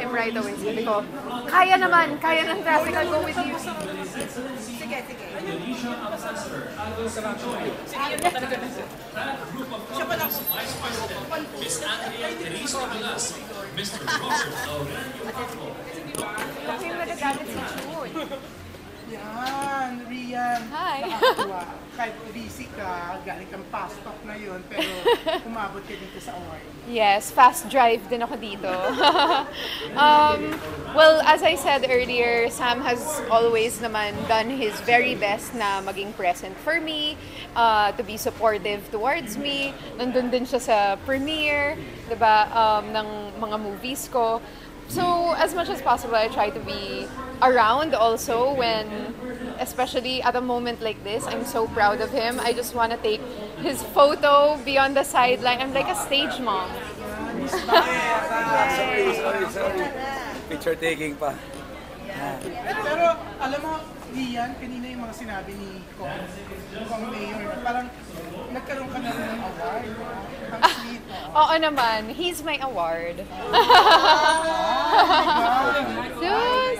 him right away. Sabi ko, kaya naman, kaya ng traffic, I'll go with you. Sige. Siya pa lang. Miss Andrea Teresa Velasco, Mr. Robert Aurelio. Kasi yung nagagalit si June. Yan, Rian. Hi. Nakakatuwa. Kahit busy ka, galing kang fast talk na yun, pero umabot ka dito sa award. Yes, fast drive din ako dito. Well, as I said earlier, Sam has always naman done his very best na maging present for me, to be supportive towards me. Nandun din siya sa premiere, diba, ng mga movies ko. So, as much as possible, I try to be around also when, especially at a moment like this, I'm so proud of him. I just want to take his photo, be on the sideline. I'm like a stage mom. Sorry. Picture taking pa. Pero, alam mo, Rian, kanina yung mga sinabi ni Kong Mayor, parang nagkaroon ka na rin ng award. Ang sweet. Oo naman, he's my award. Sus!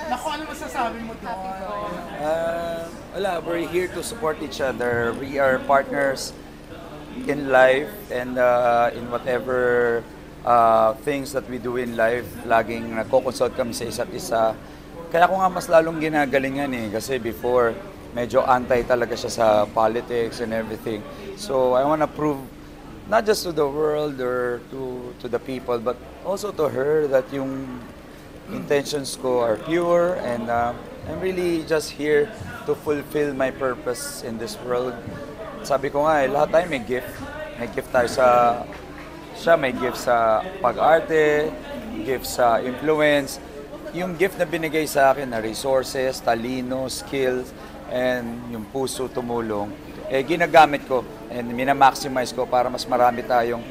Naku, ano masasabi mo doon? Wala, we're here to support each other. We are partners in life and in whatever things that we do in life. Laging nagko-consult kami sa isa't isa. Kaya ko nga mas lalong ginagalingan kasi before medyo anti talaga siya sa politics and everything. So I want to prove not just to the world or to the people but also to her that yung intentions ko are pure and I'm really just here to fulfill my purpose in this world. Sabi ko nga lahat tayo may gift. May gift tayo siya may gift sa pag-arte, gift sa influence. Yung gift na binigay sa akin na resources, talino, skills, and yung puso tumulong, ginagamit ko and minamaximize ko para mas marami tayong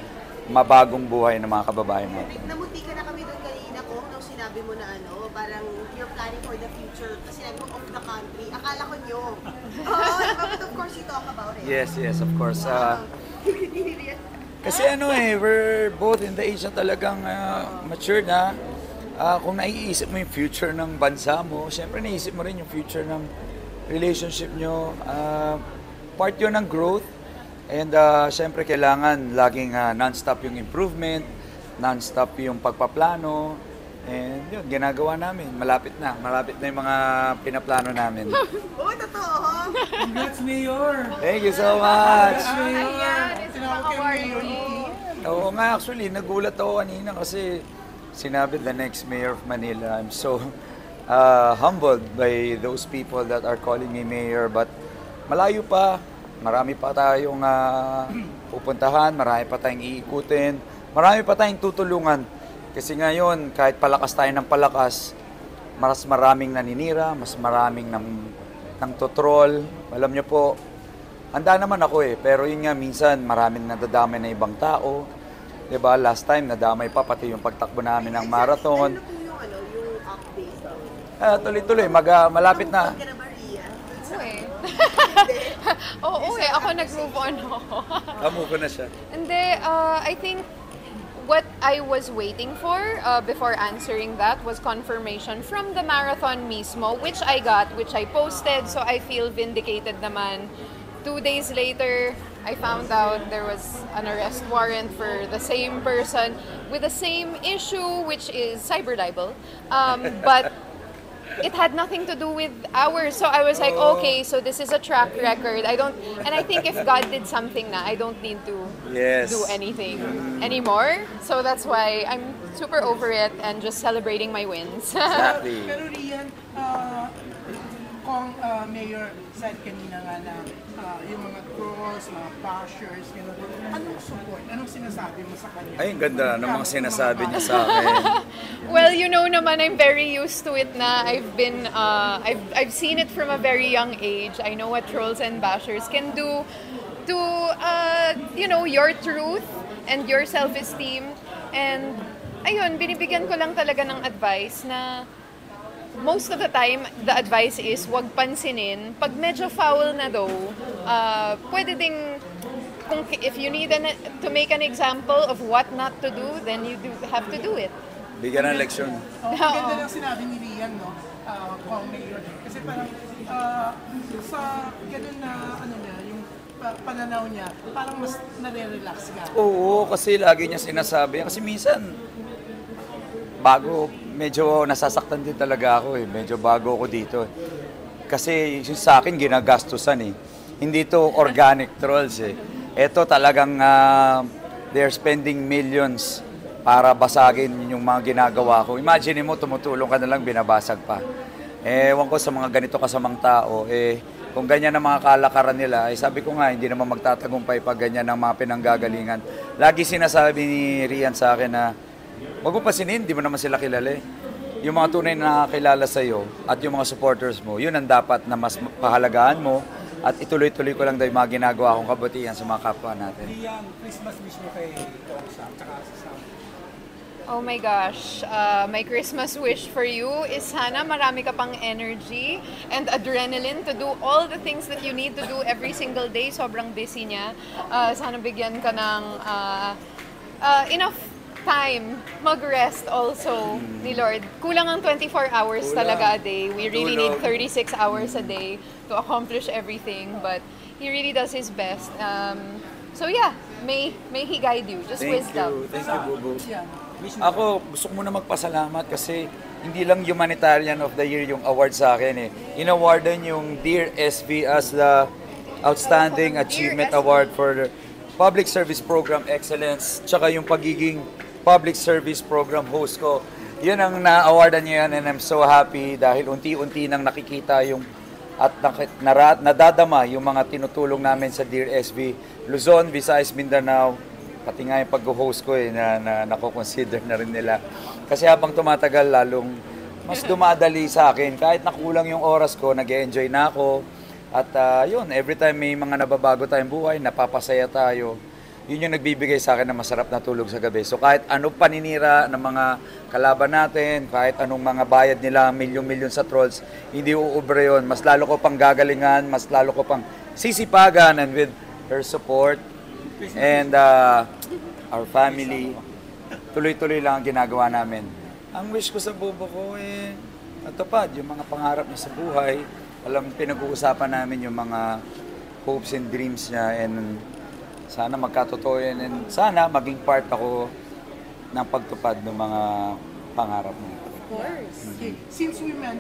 mabagong buhay ng mga kababayan natin. Namunti ka na kami doon kanina ko nung sinabi mo na parang you're planning for the future kasi nag off the country. Akala ko nyo. But of course you talk about it. Yes, of course. Kasi we're both in the age na talagang mature na. Kung naiisip mo yung future ng bansa mo, syempre naiisip mo rin yung future ng relationship nyo. Part yun ng growth. And syempre kailangan laging non-stop yung improvement, non-stop yung pagpaplano. And yun, ginagawa namin. Malapit na yung mga pinaplano namin. Oo, totoo. Congrats, Mayor! Thank you so much! Ayan, it's Tinawag mga kang Mayor award. ni Oo nga, actually, nagulat ako kanina kasi sinabi the next mayor of Manila. I'm so humbled by those people that are calling me mayor. But malayo pa, marami pa tayong pupuntahan, marami pa tayong iikutin, marami pa tayong tutulungan. Kasi ngayon, kahit palakas tayo ng palakas, mas maraming naninira, mas maraming nang totrol. Alam niyo po, handa naman ako pero yun nga, minsan maraming nadadamay na ibang tao. Diba, last time nadamay pa pati yung pagtakbo namin ng marathon. Ano po yung update? Tuloy-tuloy, malapit na. Ka na ba, Rian? Oo ako nag-move on ako. Move ko na siya. Hindi, I think what I was waiting for before answering that was confirmation from the marathon mismo, which I got, which I posted, so I feel vindicated naman. 2 days later, I found out there was an arrest warrant for the same person with the same issue, which is cyber libel. But it had nothing to do with ours. So I was like, okay, so this is a track record. And I think if God did something na, I don't need to do anything anymore. So that's why I'm super over it and just celebrating my wins. Exactly. Pero Rian, Kong Mayor said kanina nga na yung mga trolls, mga bashers, anong support? Anong sinasabi mo sa kanya? Ay, ang ganda ng mga sinasabi niya sa akin. Well, you know naman, I'm very used to it na. I've seen it from a very young age. I know what trolls and bashers can do to, your truth and your self-esteem. And, ayun, binibigyan ko lang talaga ng advice na most of the time, the advice is wag pansinin. Pag medyo foul na daw, pwede ding, if you need to make an example of what not to do, then you have to do it. Bigyan ng leksyon. Oh, ang ganda ng sinabi ni Rian, no? Kong Mayor. Kasi parang sa ganun na ano niya, yung pananaw niya, parang mas nare-relax ka. Oo, kasi lagi niya sinasabi. Kasi minsan, medyo nasasaktan din talaga ako eh. Medyo bago ako dito eh. Kasi yung sa akin, ginagastusan eh. Hindi to organic trolls eh. Ito talagang they're spending millions para basagin yung mga ginagawa ko. Imagine mo, tumutulong ka na lang, binabasag pa. Ewan ko sa mga ganito kasamang tao, kung ganyan ang mga kalakaran nila, sabi ko nga, hindi naman magtatagumpay pag ganyan ang mga pinanggagalingan. Lagi sinasabi ni Rian sa akin na, huwag mo pasinin, hindi mo naman sila kilala eh. Yung mga tunay na nakakilala sa'yo at yung mga supporters mo, yun ang dapat na mas pahalagaan mo at ituloy-tuloy ko lang daw yung mga ginagawa kong kabutihan sa mga kapwa natin. Rian, Christmas wish mo kay Kong Sam, tsaka sa Sam. Oh my gosh, my Christmas wish for you is sana marami ka pang energy and adrenaline to do all the things that you need to do every single day. Sobrang busy niya. Sana bigyan ka ng enough time mag-rest also ni Lord. Kulang ang 24 hours talaga a day. We really need 36 hours a day to accomplish everything, but He really does His best. So yeah, may He guide you. Just wisdom. Thank you, Bubu. Ako, gusto ko muna magpasalamat kasi hindi lang Humanitarian of the Year yung award sa akin eh. Inawardan yung Dear SV as the Outstanding Achievement Award for the Public Service Program Excellence, tsaka yung pagiging Public Service Program host ko. Yun ang na-awardan niya yan and I'm so happy dahil unti-unti nang nakikita yung at nadadama yung mga tinutulong namin sa Dear SV, Luzon, Visayas, Mindanao, pati nga yung pag-host ko na nako-consider na rin nila. Kasi habang tumatagal, lalong mas dumadali sa akin. Kahit nakulang yung oras ko, nag-enjoy na ako. At yun, every time may mga nababago tayong buhay, napapasaya tayo. Yun yung nagbibigay sa akin ng masarap na tulog sa gabi. So kahit anong paninira ng mga kalaban natin, kahit anong mga bayad nila, milyon-milyon sa trolls, hindi uubra yun. Mas lalo ko pang gagalingan, mas lalo ko pang sisipagan, and with her support, and our family, tuloy-tuloy lang ang ginagawa namin. Ang wish ko sa bubo ko natupad yung mga pangarap niya sa buhay. Alam, pinag-uusapan namin yung mga hopes and dreams niya and sana magkatotoo yan and sana maging part ako ng pagtupad ng mga pangarap niya. Of course. Okay. Since we mentioned